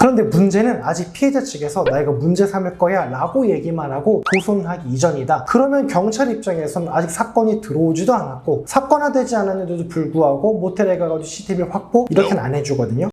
그런데 문제는 아직 피해자 측에서 나 이거 문제 삼을 거야 라고 얘기만 하고 고소는 하기 이전이다. 그러면 경찰 입장에서는 아직 사건이 들어오지도 않았고 사건화되지 않았는데도 불구하고 모텔에 가가지고 CCTV 확보 이렇게는 안 해주거든요.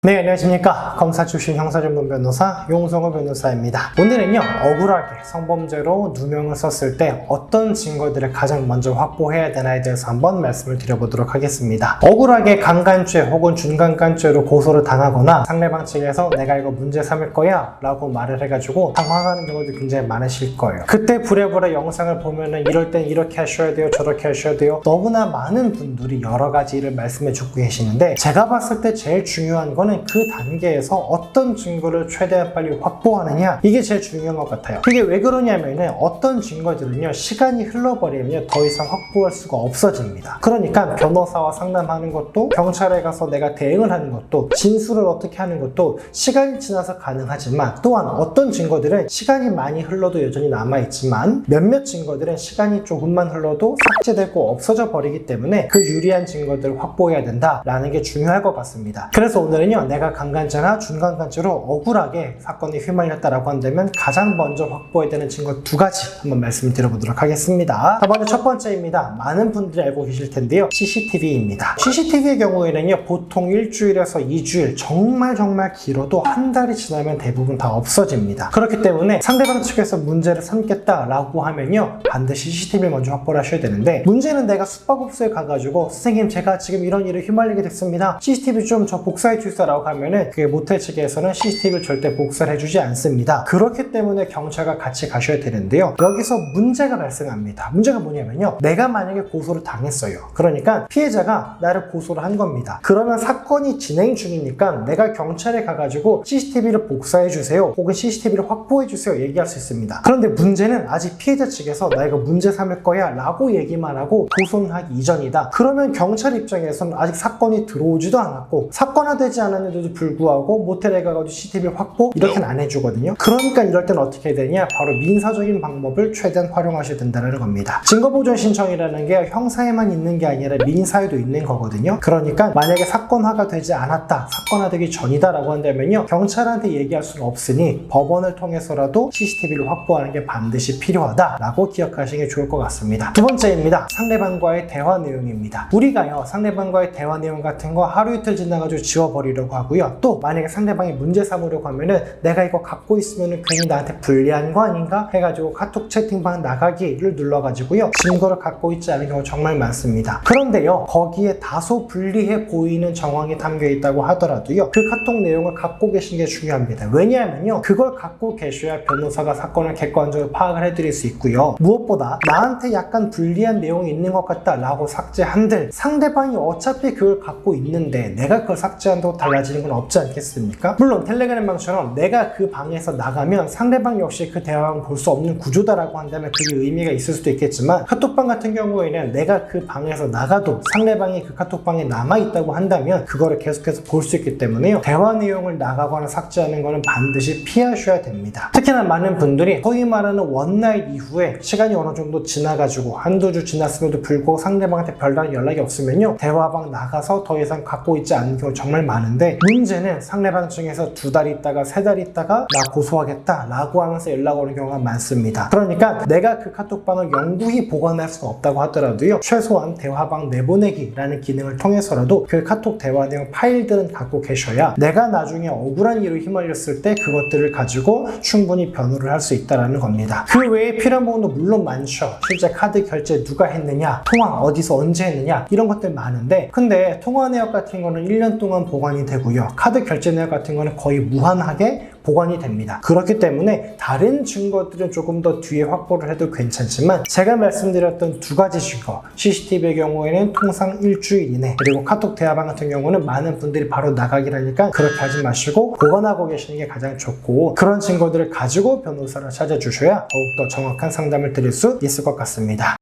네, 안녕하십니까. 검사 출신 형사전문 변호사 용성호 변호사입니다. 오늘은요, 억울하게 성범죄로 누명을 썼을 때 어떤 증거들을 가장 먼저 확보해야 되나에 대해서 한번 말씀을 드려보도록 하겠습니다. 억울하게 강간죄 혹은 준강간죄로 고소를 당하거나 상대방 측에서 내가 이거 문제 삼을 거야 라고 말을 해가지고 당황하는 경우도 굉장히 많으실 거예요. 그때 부랴부랴 영상을 보면은 이럴 땐 이렇게 하셔야 돼요, 저렇게 하셔야 돼요. 너무나 많은 분들이 여러 가지를 말씀해 주고 계시는데 제가 봤을 때 제일 중요한 거는 그 단계에서 어떤 증거를 최대한 빨리 확보하느냐, 이게 제일 중요한 것 같아요. 그게 왜 그러냐면은 어떤 증거들은요 시간이 흘러버리면 더 이상 확보할 수가 없어집니다. 그러니까 변호사와 상담하는 것도, 경찰에 가서 내가 대응을 하는 것도, 진술을 어떻게 하는 것도 시간이 지나서 가능하지만, 또한 어떤 증거들은 시간이 많이 흘러도 여전히 남아있지만 몇몇 증거들은 시간이 조금만 흘러도 삭제되고 없어져 버리기 때문에 그 유리한 증거들을 확보해야 된다라는 게 중요할 것 같습니다. 그래서 오늘은요, 내가 강간죄나 준강간죄로 억울하게 사건에 휘말렸다라고 한다면 가장 먼저 확보해야 되는 증거 두 가지 한번 말씀을 드려보도록 하겠습니다. 먼저 첫 번째입니다. 많은 분들이 알고 계실 텐데요, CCTV입니다. CCTV의 경우에는요 보통 일주일에서 2주일, 정말 길어도 한 달이 지나면 대부분 다 없어집니다. 그렇기 때문에 상대방 측에서 문제를 삼겠다라고 하면요 반드시 CCTV를 먼저 확보를 하셔야 되는데, 문제는 내가 숙박업소에 가가지고 선생님 제가 지금 이런 일을 휘말리게 됐습니다, CCTV 좀 저 복사해 주세요 라고 하면은 그게 모텔 측에서는 CCTV를 절대 복사를 해주지 않습니다. 그렇기 때문에 경찰과 같이 가셔야 되는데요, 여기서 문제가 발생합니다. 문제가 뭐냐면요, 내가 만약에 고소를 당했어요. 그러니까 피해자가 나를 고소를 한 겁니다. 그러면 사건이 진행 중이니까 내가 경찰에 가가지고 CCTV를 복사해 주세요 혹은 CCTV를 확보해 주세요 얘기할 수 있습니다. 그런데 문제는 아직 피해자 측에서 나 이거 문제 삼을 거야 라고 얘기만 하고 고소는 하기 이전이다. 그러면 경찰 입장에서는 아직 사건이 들어오지도 않았고 사건화되지 않았는데도 불구하고 모텔에 가가지고 CCTV 확보 이렇게는 안 해주거든요. 그러니까 이럴 땐 어떻게 해야 되냐, 바로 민사적인 방법을 최대한 활용하셔야 된다는 겁니다. 증거보존 신청이라는 게 형사에만 있는 게 아니라 민사에도 있는 거거든요. 그러니까 만약에 사건화가 되지 않았다, 사건화되기 전이다 라고 한다면요 경찰한테 얘기할 수는 없으니 법원을 통해서라도 CCTV를 확보하는 게 반드시 필요하다 라고 기억하시는 게 좋을 것 같습니다. 두 번째입니다. 상대방과의 대화 내용입니다. 우리가요 상대방과의 대화 내용 같은 거 하루 이틀 지나가지고 지워버리려고 하고요, 또 만약에 상대방이 문제 삼으려고 하면은 내가 이거 갖고 있으면은 괜히 나한테 불리한 거 아닌가 해가지고 카톡 채팅방 나가기를 눌러가지고요 증거를 갖고 있지 않은 경우 정말 많습니다. 그런데요 거기에 다소 불리해 보이는 정황이 담겨 있다고 하더라도요 그 카톡 내용을 갖고 계신 게 중요합니다. 왜냐하면요 그걸 갖고 계셔야 변호사가 사건을 객관적으로 파악을 해드릴 수 있고요, 무엇보다 나한테 약간 불리한 내용이 있는 것 같다 라고 삭제한들 상대방이 어차피 그걸 갖고 있는데 내가 그걸 삭제한다고 달라지는 건 없지 않겠습니까? 물론 텔레그램 방처럼 내가 그 방에서 나가면 상대방 역시 그 대화방을 볼 수 없는 구조다라고 한다면 그게 의미가 있을 수도 있겠지만, 카톡방 같은 경우에는 내가 그 방에서 나가도 상대방이 그 카톡방에 남아있다고 한다면 그거를 계속해서 볼 수 있기 때문에요 대화 내용을 나가거나 삭제하는 거는 반드시 피하셔야 됩니다. 특히나 많은 분들이 소위 말하는 원나잇 이후에 시간이 어느 정도 지나가지고 한두 주 지났음에도 불구하고 상대방한테 별다른 연락이 없으면요 대화방 나가서 더 이상 갖고 있지 않은 경우 정말 많은데, 문제는 상대방 중에서 2달 있다가 3달 있다가 나 고소하겠다 라고 하면서 연락 오는 경우가 많습니다. 그러니까 내가 그 카톡방을 영구히 보관할 수는 없다고 하더라도요 최소한 대화방 내보내기라는 기능을 통해서라도 그 카톡 대화 내용 파일들은 갖고 계셔야 내가 나중에 억울한 일을 휘말렸을 때 그것들을 가지고 충분히 변호를 할 수 있다는 겁니다. 그 외에 필요한 부분도 물론 많죠. 실제 카드 결제 누가 했느냐, 통화 어디서 언제 했느냐, 이런 것들 많은데, 근데 통화 내역 같은 거는 1년 동안 보관이 되고요 카드 결제 내역 같은 거는 거의 무한하게 보관이 됩니다. 그렇기 때문에 다른 증거들은 조금 더 뒤에 확보를 해도 괜찮지만, 제가 말씀드렸던 두 가지 증거, CCTV의 경우에는 통상 일주일 이내, 그리고 카톡 대화방 같은 경우는 많은 분들이 바로 나가긴 하니까 그렇게 하지 마시고 보관하고 계시는 게 가장 좋고, 그런 증거들을 가지고 변호사를 찾아주셔야 더욱더 정확한 상담을 드릴 수 있을 것 같습니다.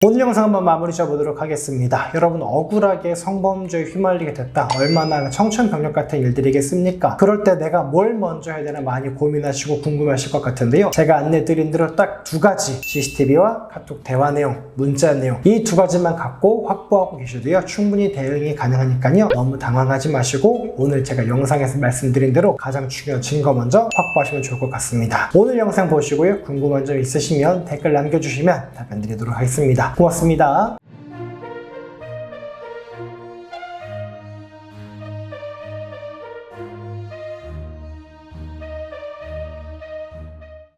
오늘 영상 한번 마무리 지어보도록 하겠습니다. 여러분, 억울하게 성범죄에 휘말리게 됐다. 얼마나 청천벽력 같은 일들이겠습니까? 그럴 때 내가 뭘 먼저 해야 되나 많이 고민하시고 궁금하실 것 같은데요. 제가 안내드린 대로 딱 두 가지, CCTV와 카톡 대화 내용, 문자 내용, 이 두 가지만 갖고 확보하고 계셔도요, 충분히 대응이 가능하니까요, 너무 당황하지 마시고 오늘 제가 영상에서 말씀드린 대로 가장 중요한 증거 먼저 확보하시면 좋을 것 같습니다. 오늘 영상 보시고요, 궁금한 점 있으시면 댓글 남겨주시면 답변 드리도록 하겠습니다. 고맙습니다.